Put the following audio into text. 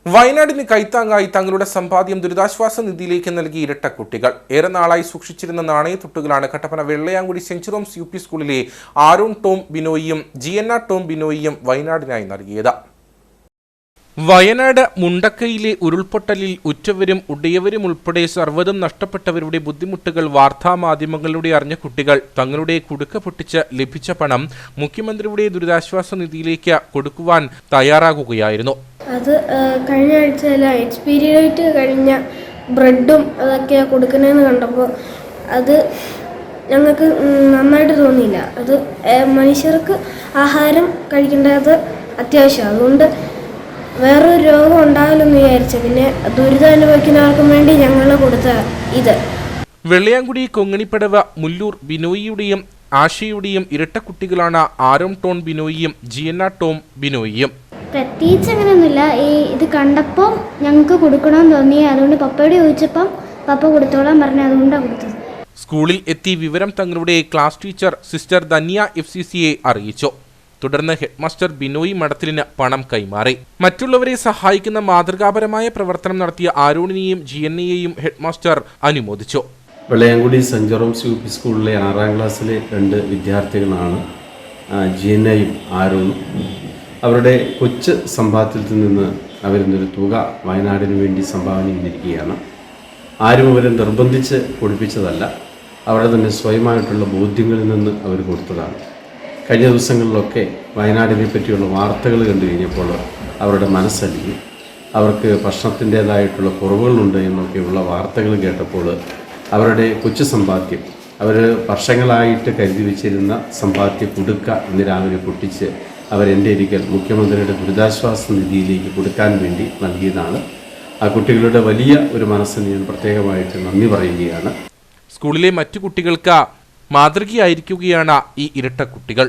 വയനാടിന് കൈത്താങ്ങായി തങ്ങളുടെ സമ്പാദ്യം ദുരിതാശ്വാസ നിധിയിലേക്ക് നൽകിയ ഇരട്ട കുട്ടികൾ ഏറെ നാളായി സൂക്ഷിച്ചിരുന്ന നാണയത്തുട്ടുകളാണ് Kattappana Vellayamkudy saint Jerome's U P സ്കൂളിലെ ആരോൺ ടോം ബിനോയിയും ജിയന്ന ടോം ബിനോയിയും വയനാടിനായി നൽകിയത്. വയനാട് മുണ്ടക്കയിലെ ഉരുൾപൊട്ടലിൽ ഉറ്റവരും ഉടയവരും ഉൾപ്പെടെ സർവ്വതും നഷ്ടപ്പെട്ടവരുടെ ബുദ്ധിമുട്ടുകൾ വാർത്താമാധ്യമങ്ങളിലൂടെ അറിഞ്ഞ കുട്ടികൾ തങ്ങളുടെ കുടുക്ക പൊട്ടിച്ച് ലഭിച്ച പണം മുഖ്യമന്ത്രിയുടെ ദുരിതാശ്വാസ നിധിയിലേക്ക് കൊടുക്കുവാൻ തയ്യാറാകുകയായിരുന്നു. അത് കഴിഞ്ഞ ആഴ്ചയില എക്സ്പീരി ഡേറ്റ് കഴിഞ്ഞ ബ്രെഡും അതൊക്കെ കൊടുക്കുന്നതെന്ന് കണ്ടപ്പോൾ അത് ഞങ്ങൾക്ക് നന്നായിട്ട് തോന്നിയില്ല. അത് മനുഷ്യർക്ക് ആഹാരം കഴിക്കേണ്ടത് അത്യാവശ്യമാണ്. അതുകൊണ്ട് വേറൊരു രോഗം ഉണ്ടാവില്ലെന്ന് വിചാരിച്ചു. പിന്നെ ദുരിതം അനുഭവിക്കുന്നവർക്കും വേണ്ടി ഞങ്ങൾ കൊടുത്ത ഇത്. വെള്ളയാങ്കുടി കൊങ്ങണിപ്പടവ് മുല്ലൂർ ബിനോയിയുടെയും ആശയുടെയും ഇരട്ട കുട്ടികളാണ് ആരോൺ ടോം ബിനോയിയും ജിയന്ന ടോം ബിനോയിയും. പ്രത്യേകിച്ച് അങ്ങനെയൊന്നുമില്ല. ഇത് കണ്ടപ്പോൾ ഞങ്ങൾക്ക് കൊടുക്കണമെന്ന് തോന്നി. അതുകൊണ്ട് പപ്പയോട് ചോദിച്ചപ്പം പപ്പ കൊടുത്തോളാൻ പറഞ്ഞു. അതുകൊണ്ടാണ് കൊടുത്തത്. സ്കൂളിൽ എത്തി വിവരം തങ്ങളുടെ ക്ലാസ് ടീച്ചർ സിസ്റ്റർ ധന്യ FCCയെ അറിയിച്ചു. തുടർന്ന് ഹെഡ്മാസ്റ്റർ ബിനോയ് മഠത്തിലിന് പണം കൈമാറി. മറ്റുള്ളവരെ സഹായിക്കുന്ന മാതൃകാപരമായ പ്രവർത്തനം നടത്തിയ ആരോണിനെയും ജിയന്നയെയും ഹെഡ്മാസ്റ്റർ അനുമോദിച്ചു. Vellayamkudi saint Jerome's U P സ്കൂളിലെ 6ാം ക്ലാസ്സിലെ 2 വിദ്യാർത്ഥികളാണ് ജിയന്നയും ആരോണും. അവരുടെ കൊച്ചു സമ്പാദ്യത്തിൽ നിന്ന് അവരിന്നൊരു തുക വയനാടിന് വേണ്ടി സംഭാവന ചെയ്തിരിക്കുകയാണ്. ആരും അവരെ നിർബന്ധിച്ച് കൊടുപ്പിച്ചതല്ല, അവരുടെ തന്നെ സ്വയമായിട്ടുള്ള ബോധ്യങ്ങളിൽ നിന്ന് അവർ കൊടുത്തതാണ്. കഴിഞ്ഞ ദിവസങ്ങളിലൊക്കെ വയനാടിനെ പറ്റിയുള്ള വാർത്തകൾ കണ്ടു കഴിഞ്ഞപ്പോൾ അവരുടെ മനസ്സലിഞ്ഞു. അവർക്ക് ഭക്ഷണത്തിൻ്റേതായിട്ടുള്ള കുറവുകളുണ്ട് എന്നൊക്കെയുള്ള വാർത്തകൾ കേട്ടപ്പോൾ അവരുടെ കൊച്ചു സമ്പാദ്യം, അവർ വർഷങ്ങളായിട്ട് കരുതി വെച്ചിരുന്ന സമ്പാദ്യ കുടുക്ക ഇന്ന് രാവിലെ പൊട്ടിച്ച് അവരെൻ്റെ ഒരിക്കൽ മുഖ്യമന്ത്രിയുടെ ദുരിതാശ്വാസ നിധിയിലേക്ക് കൊടുക്കാൻ വേണ്ടി നൽകിയതാണ്. ആ കുട്ടികളുടെ വലിയ ഒരു മനസ്സിന് ഞാൻ പ്രത്യേകമായിട്ട് നന്ദി പറയുകയാണ്. സ്കൂളിലെ മറ്റു കുട്ടികൾക്ക് മാതൃകയായിരിക്കുകയാണ് ഈ ഇരട്ട കുട്ടികൾ.